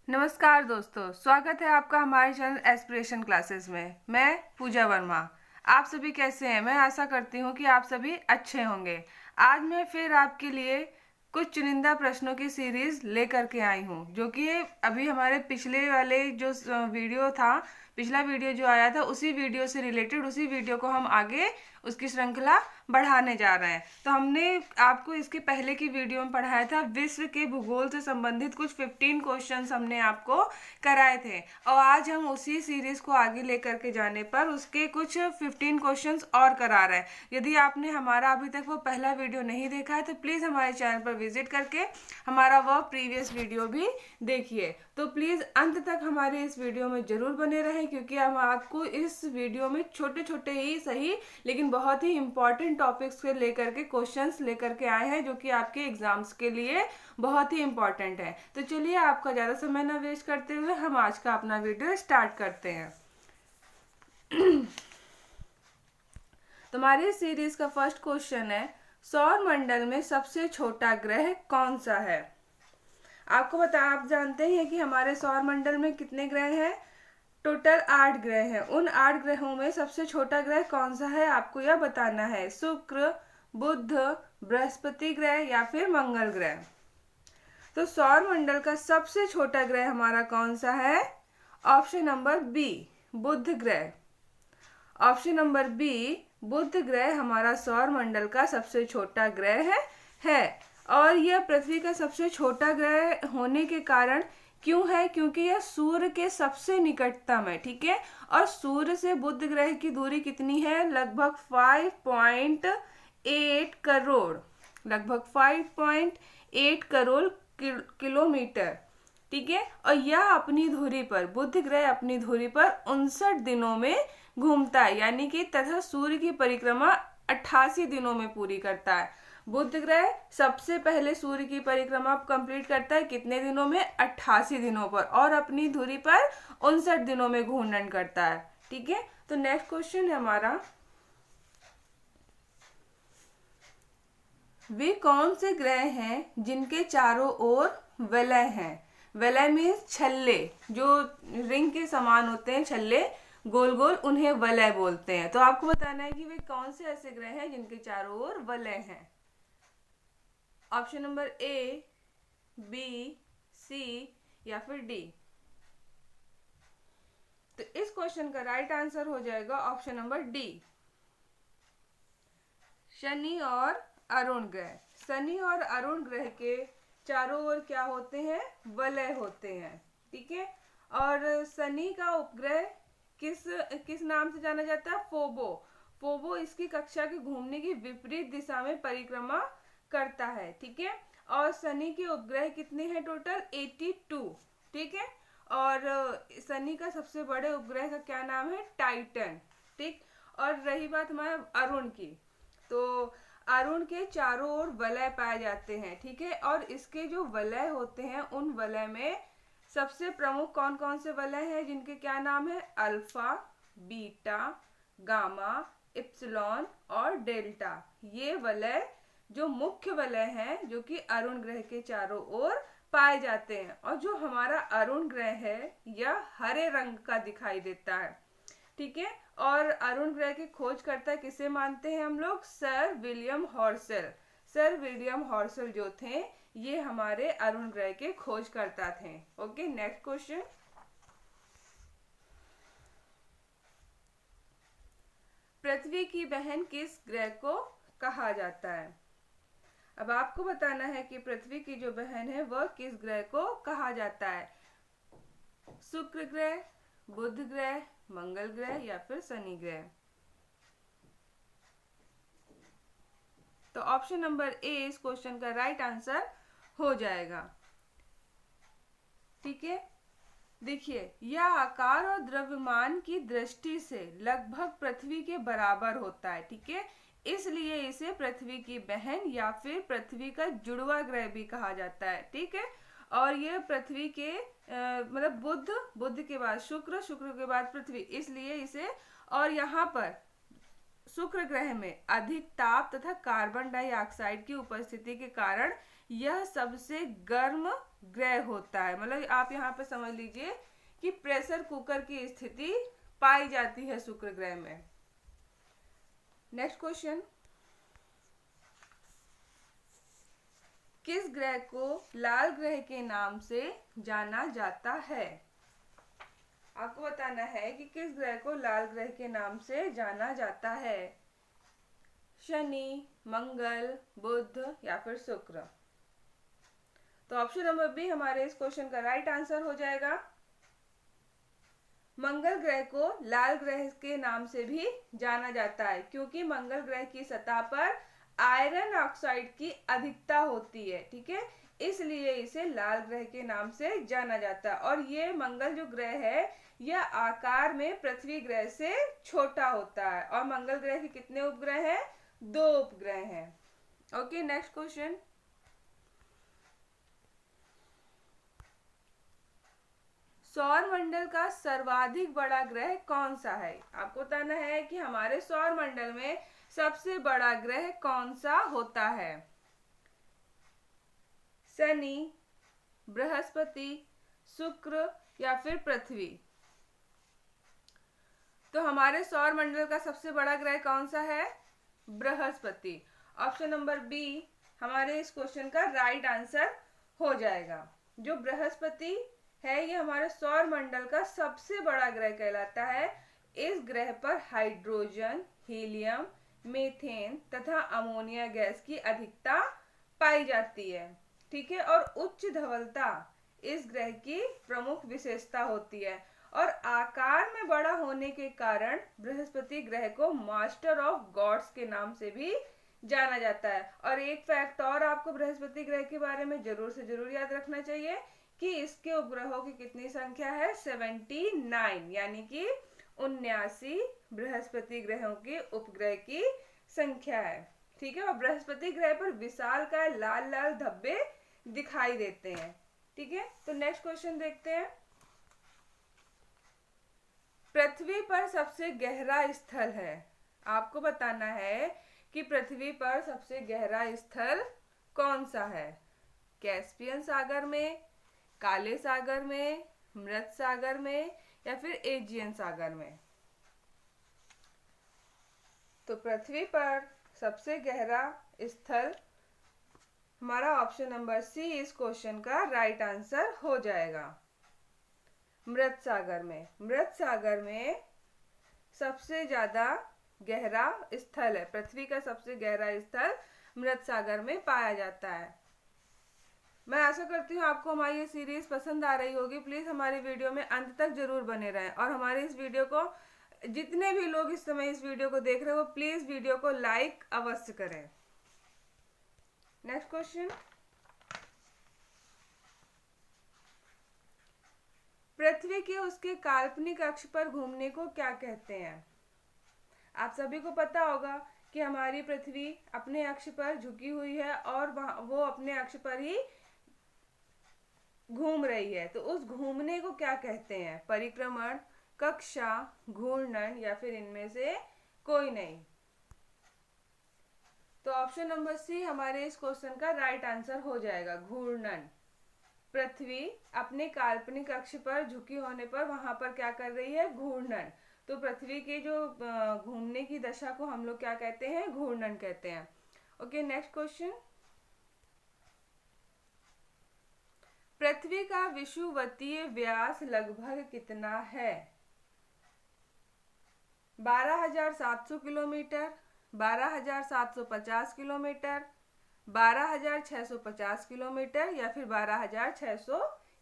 नमस्कार दोस्तों, स्वागत है आपका हमारे चैनल एस्पिरेशन क्लासेस में। मैं पूजा वर्मा। आप सभी कैसे हैं? मैं आशा करती हूँ कि आप सभी अच्छे होंगे। आज मैं फिर आपके लिए कुछ चुनिंदा प्रश्नों की सीरीज लेकर के आई हूँ, जो कि अभी हमारे पिछले वाले जो वीडियो था, पिछला वीडियो जो आया था, उसी वीडियो से रिलेटेड, उसी वीडियो को हम आगे उसकी श्रृंखला बढ़ाने जा रहे हैं। तो हमने आपको इसके पहले की वीडियो में पढ़ाया था, विश्व के भूगोल से संबंधित कुछ 15 क्वेश्चंस हमने आपको कराए थे, और आज हम उसी सीरीज को आगे लेकर के जाने पर उसके कुछ 15 क्वेश्चंस और करा रहे हैं। यदि आपने हमारा अभी तक वो पहला वीडियो नहीं देखा है तो प्लीज़ हमारे चैनल पर विजिट करके हमारा वह प्रीवियस वीडियो भी देखिए। तो प्लीज़ अंत तक हमारे इस वीडियो में जरूर बने रहें, क्योंकि हम आपको इस वीडियो में छोटे छोटे ही सही लेकिन बहुत ही इंपॉर्टेंट टॉपिक्स के लेकर के क्वेश्चंस लेकर के आए हैं, जो कि आपके एग्जाम्स के लिए बहुत ही इंपॉर्टेंट है। तो चलिए, आपका ज़्यादा समय न वेस्ट करते हुए हम आज का अपना वीडियो स्टार्ट करते हैं। तुम्हारी सीरीज का फर्स्ट क्वेश्चन है, सौर मंडल में सबसे छोटा ग्रह कौन सा है? आप जानते हैं कि हमारे सौर मंडल में कितने ग्रह हैं? टोटल 8 ग्रह हैं। उन 8 ग्रहों में सबसे छोटा ग्रह कौन सा है, आपको यह बताना है। शुक्र, बुध, बृहस्पति ग्रह या फिर मंगल ग्रह। तो सौर मंडल का सबसे छोटा ग्रह हमारा कौन सा है? ऑप्शन नंबर बी, बुध ग्रह। ऑप्शन नंबर बी, बुध ग्रह हमारा सौर मंडल का सबसे छोटा ग्रह है। और यह पृथ्वी का सबसे छोटा ग्रह होने के कारण क्यों है? क्योंकि यह सूर्य के सबसे निकटतम है, ठीक है। और सूर्य से बुध ग्रह की दूरी कितनी है? लगभग 5.8 करोड़, लगभग 5.8 करोड़ किलोमीटर, ठीक है। और यह अपनी धुरी पर, बुध ग्रह अपनी धुरी पर 59 दिनों में घूमता है, यानी कि तथा सूर्य की परिक्रमा 88 दिनों में पूरी करता है। बुध ग्रह सबसे पहले सूर्य की परिक्रमा कंप्लीट करता है कितने दिनों में? 88 दिनों पर, और अपनी धुरी पर 59 दिनों में घूर्णन करता है, ठीक है। तो नेक्स्ट क्वेश्चन है हमारा, वे कौन से ग्रह हैं जिनके चारों ओर वलय हैं? वलय मीन्स छल्ले, जो रिंग के समान होते हैं, छल्ले गोल गोल, उन्हें वलय बोलते हैं। तो आपको बताना है कि वे कौन से ऐसे ग्रह हैं जिनके चारों ओर वलय हैं। ऑप्शन नंबर ए, बी, सी या फिर डी। तो इस क्वेश्चन का राइट आंसर हो जाएगा ऑप्शन नंबर डी, शनि और अरुण ग्रह। शनि और अरुण ग्रह के चारों ओर क्या होते हैं? वलय होते हैं, ठीक है। और शनि का उपग्रह किस किस नाम से जाना जाता है? फोबो। फोबो इसकी कक्षा के घूमने की विपरीत दिशा में परिक्रमा करता है, ठीक है। और शनि के उपग्रह कितने हैं? टोटल 82, ठीक है। और शनि का सबसे बड़े उपग्रह का क्या नाम है? टाइटन, ठीक। और रही बात हमारे अरुण की, तो अरुण के चारों ओर वलय पाए जाते हैं, ठीक है। और इसके जो वलय होते हैं, उन वलय में सबसे प्रमुख कौन कौन से वलय हैं जिनके क्या नाम है? अल्फा, बीटा, गामा, इप्सिलॉन और डेल्टा। ये वलय जो मुख्य वलय हैं, जो कि अरुण ग्रह के चारों ओर पाए जाते हैं। और जो हमारा अरुण ग्रह है, यह हरे रंग का दिखाई देता है, ठीक है। और अरुण ग्रह की खोजकर्ता किसे मानते हैं हम लोग? Sir William Herschel. Sir William Herschel जो थे, ये हमारे अरुण ग्रह के खोजकर्ता थे। ओके, नेक्स्ट क्वेश्चन, पृथ्वी की बहन किस ग्रह को कहा जाता है? अब आपको बताना है कि पृथ्वी की जो बहन है वह किस ग्रह को कहा जाता है। शुक्र ग्रह, बुध ग्रह, मंगल ग्रह या फिर शनि ग्रह। तो ऑप्शन नंबर ए इस क्वेश्चन का राइट आंसर हो जाएगा, ठीक है। देखिए, यह आकार और द्रव्यमान की दृष्टि से लगभग पृथ्वी के बराबर होता है, ठीक है। इसलिए इसे पृथ्वी की बहन या फिर पृथ्वी का जुड़वा ग्रह भी कहा जाता है, ठीक है। और यह पृथ्वी के मतलब बुध के बाद शुक्र, शुक्र के बाद पृथ्वी, इसलिए इसे, और यहाँ पर शुक्र ग्रह में अधिक ताप तथा कार्बन डाइऑक्साइड की उपस्थिति के कारण यह सबसे गर्म ग्रह होता है। मतलब आप यहाँ पे समझ लीजिए कि प्रेशर कुकर की स्थिति पाई जाती है शुक्र ग्रह में। नेक्स्ट क्वेश्चन, किस ग्रह को लाल ग्रह के नाम से जाना जाता है? आपको बताना है कि किस ग्रह को लाल ग्रह के नाम से जाना जाता है। शनि, मंगल, बुध या फिर शुक्र। तो ऑप्शन नंबर बी हमारे इस क्वेश्चन का राइट आंसर हो जाएगा। मंगल ग्रह को लाल ग्रह के नाम से भी जाना जाता है क्योंकि मंगल ग्रह की सतह पर आयरन ऑक्साइड की अधिकता होती है, ठीक है, इसलिए इसे लाल ग्रह के नाम से जाना जाता है। और ये मंगल जो ग्रह है यह आकार में पृथ्वी ग्रह से छोटा होता है। और मंगल ग्रह के कितने उपग्रह हैं? 2 उपग्रह हैं। ओके, नेक्स्ट क्वेश्चन, सौर मंडल का सर्वाधिक बड़ा ग्रह कौन सा है? आपको बताना है कि हमारे सौर मंडल में सबसे बड़ा ग्रह कौन सा होता है। शनि, बृहस्पति, शुक्र या फिर पृथ्वी। तो हमारे सौर मंडल का सबसे बड़ा ग्रह कौन सा है? बृहस्पति। ऑप्शन नंबर बी हमारे इस क्वेश्चन का राइट आंसर हो जाएगा। जो बृहस्पति है ये हमारे सौर मंडल का सबसे बड़ा ग्रह कहलाता है। इस ग्रह पर हाइड्रोजन, हीलियम, मीथेन तथा अमोनिया गैस की अधिकता पाई जाती है, ठीक है, और उच्च धवलता इस ग्रह की प्रमुख विशेषता होती है। और आकार में बड़ा होने के कारण बृहस्पति ग्रह को मास्टर ऑफ गॉड्स के नाम से भी जाना जाता है। और एक फैक्ट और आपको बृहस्पति ग्रह के बारे में जरूर से जरूर याद रखना चाहिए कि इसके उपग्रहों की कितनी संख्या है? 79, यानी कि 79 बृहस्पति ग्रहों के उपग्रह की संख्या है, ठीक है। और बृहस्पति ग्रह पर विशालकाय लाल लाल धब्बे दिखाई देते हैं, ठीक है। तो नेक्स्ट क्वेश्चन देखते हैं, पृथ्वी पर सबसे गहरा स्थल है। आपको बताना है कि पृथ्वी पर सबसे गहरा स्थल कौन सा है? कैस्पियन सागर में, काले सागर में, मृत सागर में या फिर एजियन सागर में। तो पृथ्वी पर सबसे गहरा स्थल हमारा ऑप्शन नंबर सी इस क्वेश्चन का राइट आंसर हो जाएगा, मृत सागर में। मृत सागर में सबसे ज्यादा गहरा स्थल है, पृथ्वी का सबसे गहरा स्थल मृत सागर में पाया जाता है। मैं आशा करती हूँ आपको हमारी ये सीरीज पसंद आ रही होगी। प्लीज हमारी वीडियो में अंत तक जरूर बने रहें और हमारे इस वीडियो को जितने भी लोग इस समय इस वीडियो को देख रहे हो प्लीज वीडियो को लाइक अवश्य करें। नेक्स्ट क्वेश्चन, पृथ्वी के उसके काल्पनिक अक्ष पर घूमने को क्या कहते हैं? आप सभी को पता होगा कि हमारी पृथ्वी अपने अक्ष पर झुकी हुई है और वो अपने अक्ष पर ही घूम रही है। तो उस घूमने को क्या कहते हैं? परिक्रमण, कक्षा, घूर्णन या फिर इनमें से कोई नहीं। तो ऑप्शन नंबर सी हमारे इस क्वेश्चन का राइट आंसर हो जाएगा, घूर्णन। पृथ्वी अपने काल्पनिक अक्ष पर झुकी होने पर वहां पर क्या कर रही है? घूर्णन। तो पृथ्वी के जो घूमने की दशा को हम लोग क्या कहते हैं? घूर्णन कहते हैं। ओके, नेक्स्ट क्वेश्चन, पृथ्वी का विषुवतीय व्यास लगभग कितना है? 12,700 किलोमीटर, 12,750 किलोमीटर, 12,650 किलोमीटर या फिर 12,600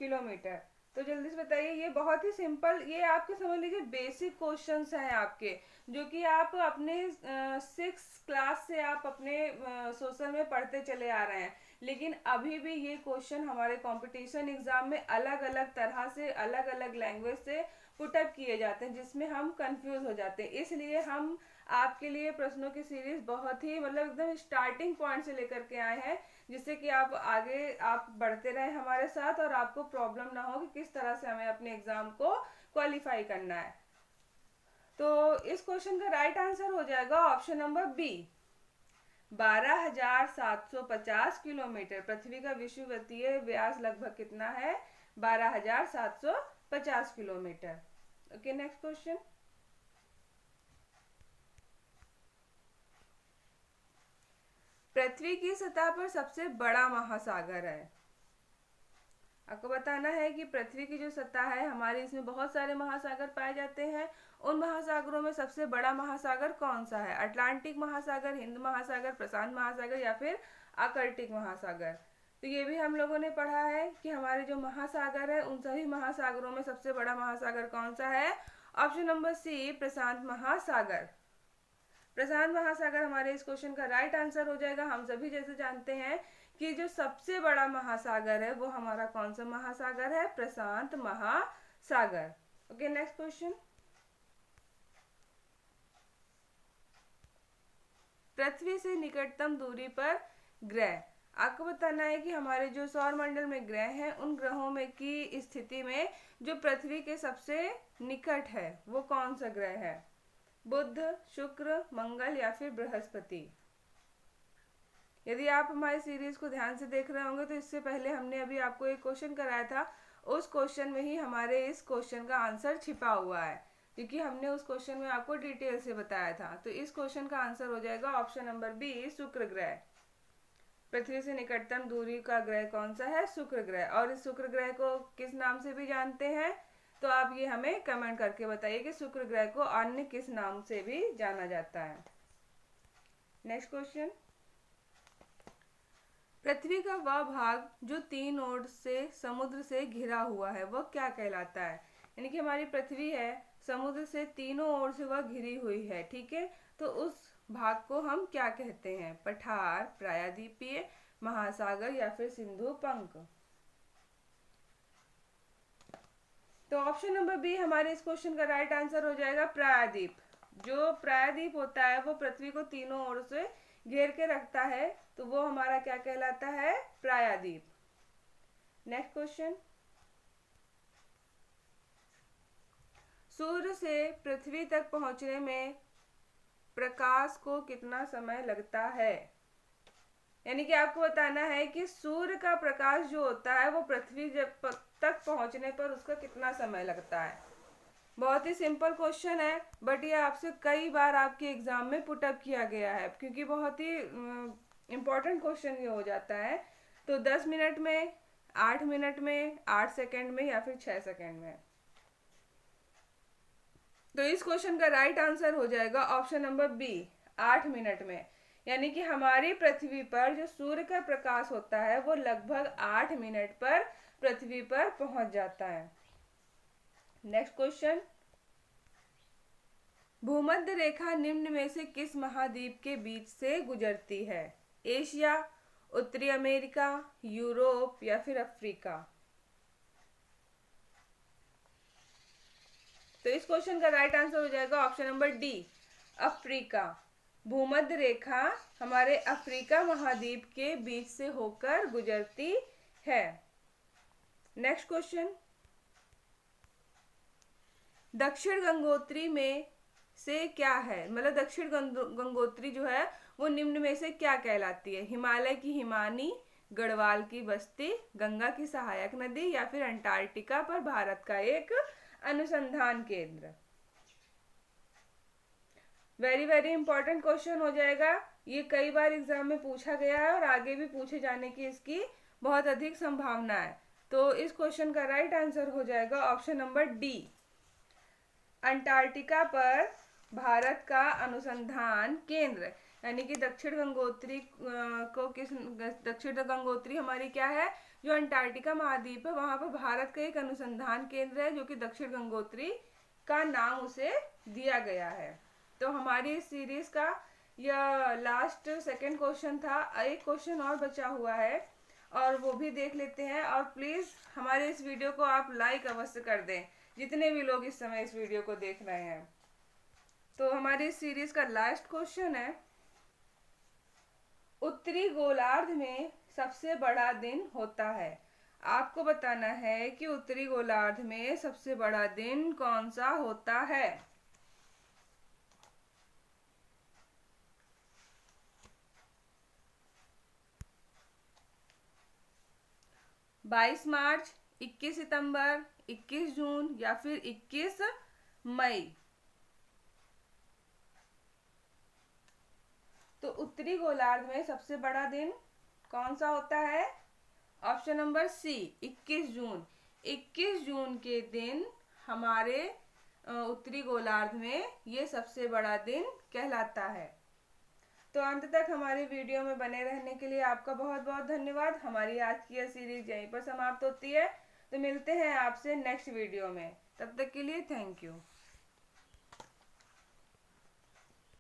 किलोमीटर। तो जल्दी से बताइए। ये बहुत ही सिंपल, ये आपके समझ लीजिए बेसिक क्वेश्चंस हैं आपके, जो कि आप अपने 6th क्लास से आप अपने सोशल में पढ़ते चले आ रहे हैं। लेकिन अभी भी ये क्वेश्चन हमारे कंपटीशन एग्जाम में अलग अलग तरह से अलग अलग लैंग्वेज से पुटअप किए जाते हैं, जिसमें हम कंफ्यूज हो जाते हैं। इसलिए हम आपके लिए प्रश्नों की सीरीज बहुत ही मतलब एकदम स्टार्टिंग पॉइंट से लेकर के आए हैं, जिससे कि आप आगे आप बढ़ते रहे हमारे साथ और आपको प्रॉब्लम ना हो कि किस तरह से हमें अपने एग्जाम को क्वालिफाई करना है। तो इस क्वेश्चन का राइट आंसर हो जाएगा ऑप्शन नंबर बी, 12,750 किलोमीटर। पृथ्वी का विषुवतीय व्यास लगभग कितना है? 12,750 किलोमीटर। Okay, next question. पृथ्वी की सतह पर सबसे बड़ा महासागर है। आपको बताना है कि पृथ्वी की जो सतह है हमारी, इसमें बहुत सारे महासागर पाए जाते हैं। उन महासागरों में सबसे बड़ा महासागर कौन सा है? अटलांटिक महासागर, हिंद महासागर, प्रशांत महासागर या फिर आर्कटिक महासागर? तो ये भी हम लोगों ने पढ़ा है कि हमारे जो महासागर है उन सभी महासागरों में सबसे बड़ा महासागर कौन सा है? ऑप्शन नंबर सी, प्रशांत महासागर। प्रशांत महासागर हमारे इस क्वेश्चन का राइट आंसर हो जाएगा। हम सभी जैसे जानते हैं कि जो सबसे बड़ा महासागर है वो हमारा कौन सा महासागर है? प्रशांत महासागर। Okay, next question. पृथ्वी से निकटतम दूरी पर ग्रह। आपको बताना है कि हमारे जो सौर मंडल में ग्रह हैं उन ग्रहों में की स्थिति में जो पृथ्वी के सबसे निकट है वो कौन सा ग्रह है? बुध, शुक्र, मंगल या फिर बृहस्पति? यदि आप हमारी सीरीज को ध्यान से देख रहे होंगे तो इससे पहले हमने अभी आपको एक क्वेश्चन कराया था। उस क्वेश्चन में ही हमारे इस क्वेश्चन का आंसर छिपा हुआ है, क्योंकि हमने उस क्वेश्चन में आपको डिटेल से बताया था। तो इस क्वेश्चन का आंसर हो जाएगा ऑप्शन नंबर बी, शुक्र ग्रह। पृथ्वी से निकटतम दूरी का ग्रह कौन सा है? शुक्र ग्रह। और इस शुक्र ग्रह को किस नाम से भी जानते हैं? तो आप ये हमें कमेंट करके बताइए कि शुक्र ग्रह को अन्य किस नाम से भी जाना जाता है। Next question. पृथ्वी का वह भाग जो 3 ओर से समुद्र से घिरा हुआ है वह क्या कहलाता है? यानी कि हमारी पृथ्वी है, समुद्र से तीनों ओर से वह घिरी हुई है, ठीक है। तो उस भाग को हम क्या कहते हैं? पठार, प्रायद्वीपीय, महासागर या फिर सिंधु पंख? तो ऑप्शन नंबर बी हमारे इस क्वेश्चन का राइट आंसर हो जाएगा, प्रायद्वीप। जो प्रायद्वीप होता है वो पृथ्वी को तीनों ओर से घेर के रखता है, तो वो हमारा क्या कहलाता है? प्रायद्वीप। Next question. सूर्य से पृथ्वी तक पहुंचने में प्रकाश को कितना समय लगता है? यानी कि आपको बताना है कि सूर्य का प्रकाश जो होता है वो पृथ्वी तक पहुंचने पर उसका कितना समय लगता है। बहुत ही सिंपल क्वेश्चन है, बट ये आपसे कई बार आपके एग्जाम में पुटअप किया गया है, क्योंकि बहुत ही इम्पोर्टेंट क्वेश्चन ये हो जाता है। तो 10 मिनट में, 8 मिनट में, 8 सेकेंड में या फिर 6 सेकेंड में? तो इस क्वेश्चन का राइट आंसर हो जाएगा ऑप्शन नंबर बी, 8 मिनट में। यानी कि हमारी पृथ्वी पर जो सूर्य का प्रकाश होता है वो लगभग 8 मिनट पर पृथ्वी पर पहुंच जाता है। Next question. भूमध्य रेखा निम्न में से किस महाद्वीप के बीच से गुजरती है? एशिया, उत्तरी अमेरिका, यूरोप या फिर अफ्रीका? तो इस क्वेश्चन का राइट आंसर हो जाएगा ऑप्शन नंबर डी, अफ्रीका। भूमध्य रेखा हमारे अफ्रीका महाद्वीप के बीच से होकर गुजरती है। Next question. दक्षिण गंगोत्री में से क्या है? मतलब दक्षिण गंगोत्री जो है वो निम्न में से क्या कहलाती है? हिमालय की हिमानी, गढ़वाल की बस्ती, गंगा की सहायक नदी या फिर अंटार्कटिका पर भारत का एक अनुसंधान केंद्र? वेरी वेरी इंपॉर्टेंट क्वेश्चन हो जाएगा। ये कई बार एग्जाम में पूछा गया है और आगे भी पूछे जाने की इसकी बहुत अधिक संभावना है। तो इस क्वेश्चन का राइट आंसर हो जाएगा ऑप्शन नंबर डी, अंटार्कटिका पर भारत का अनुसंधान केंद्र। यानी कि दक्षिण गंगोत्री को किस, दक्षिण गंगोत्री हमारी क्या है? जो अंटार्कटिका महाद्वीप है वहां पर भारत का एक अनुसंधान केंद्र है, जो कि दक्षिण गंगोत्री का नाम उसे दिया गया है। तो हमारी इस सीरीज का यह लास्ट सेकंड क्वेश्चन था। एक क्वेश्चन और बचा हुआ है और वो भी देख लेते हैं। और प्लीज हमारे इस वीडियो को आप लाइक अवश्य कर दें, जितने भी लोग इस समय इस वीडियो को देख रहे हैं। तो हमारी इस सीरीज का लास्ट क्वेश्चन है, उत्तरी गोलार्ध में सबसे बड़ा दिन होता है। आपको बताना है कि उत्तरी गोलार्ध में सबसे बड़ा दिन कौन सा होता है। 22 मार्च, 21 सितंबर, 21 जून या फिर 21 मई। तो उत्तरी गोलार्ध में सबसे बड़ा दिन कौन सा होता है? ऑप्शन नंबर सी, 21 जून। 21 जून के दिन हमारे उत्तरी गोलार्ध में ये सबसे बड़ा दिन कहलाता है। तो अंत तक हमारी वीडियो में बने रहने के लिए आपका बहुत बहुत धन्यवाद। हमारी आज की यह सीरीज यहीं पर समाप्त होती है। तो मिलते हैं आपसे नेक्स्ट वीडियो में, तब तक के लिए थैंक यू।